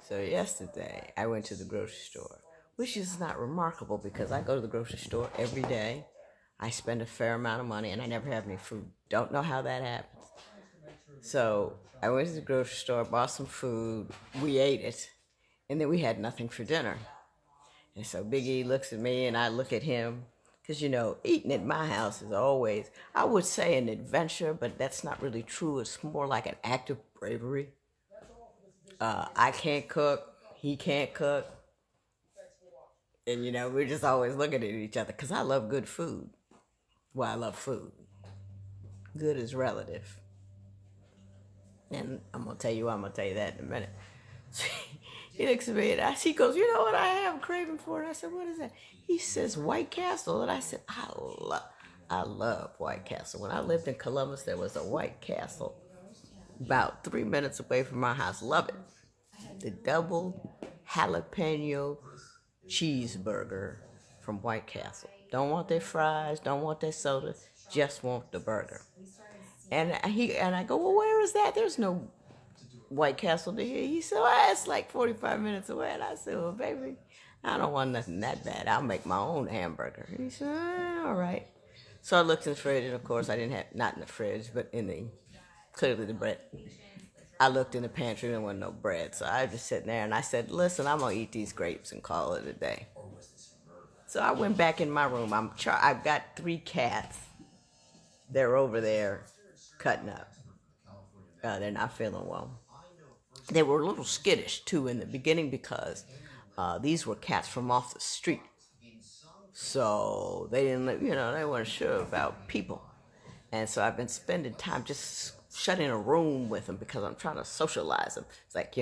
So yesterday I went to the grocery store, which is not remarkable because I go to the grocery store every day. I spend a fair amount of money and I never have any food. Don't know how that happens. So I went to the grocery store, bought some food, we ate it, and then we had nothing for dinner. And so Big E looks at me and I look at him. Because, eating at my house is always, I would say an adventure, but that's not really true. It's more like an act of bravery. I can't cook, he can't cook, and we're just always looking at each other because I love good food. Well, I love food. Good is relative, and I'm gonna tell you that in a minute. So he looks at me and he goes, "You know what I have a craving for?" And I said, "What is that?" He says, "White Castle," and I said, I love White Castle. When I lived in Columbus, there was a White Castle about 3 minutes away from my house. Love it. The double jalapeno cheeseburger from White Castle. Don't want their fries, don't want their soda, just want the burger. And I go, well, where is that? There's no White Castle to here. He said, well, it's like 45 minutes away. And I said, well, baby, I don't want nothing that bad. I'll make my own hamburger. And he said, all right. So I looked in the fridge, and of course I didn't have, not in the fridge, but clearly the bread. I looked in the pantry and there wasn't no bread. So I was just sitting there and I said, listen, I'm going to eat these grapes and call it a day. So I went back in my room. I've got 3 cats. They're over there cutting up. They're not feeling well. They were a little skittish too in the beginning because these were cats from off the street. So they didn't, they weren't sure about people. And so I've been spending time just shut in a room with them because I'm trying to socialize them. It's like,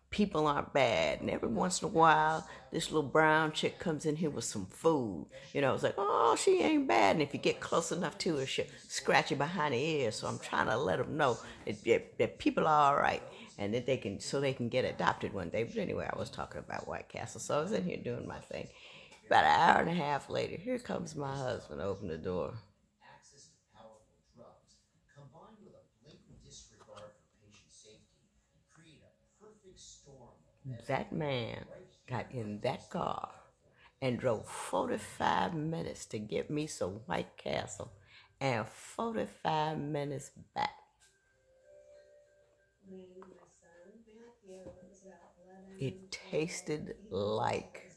people aren't bad. And every once in a while, this little brown chick comes in here with some food. It's like, oh, she ain't bad. And if you get close enough to her, she'll scratch you behind the ear. So I'm trying to let them know that people are all right and that they can get adopted one day. But anyway, I was talking about White Castle. So I was in here doing my thing. About an hour and a half later, here comes my husband, open the door. That man got in that car and drove 45 minutes to get me some White Castle and 45 minutes back. It tasted like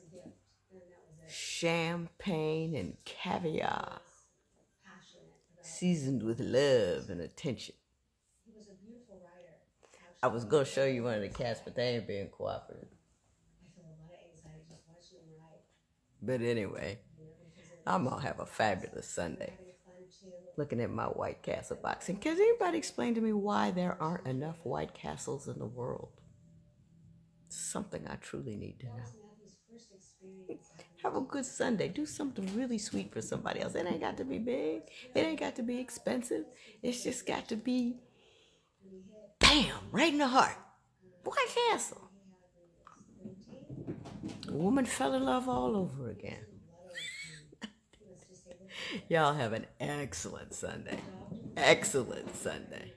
champagne and caviar, seasoned with love and attention. I was going to show you one of the cats, but they ain't being cooperative. But anyway, I'm going to have a fabulous Sunday looking at my White Castle box. And can anybody explain to me why there aren't enough White Castles in the world? It's something I truly need to know. Have a good Sunday. Do something really sweet for somebody else. It ain't got to be big. It ain't got to be expensive. It's just got to be bam, right in the heart. White Castle. A woman fell in love all over again. Y'all have an excellent Sunday. Excellent Sunday.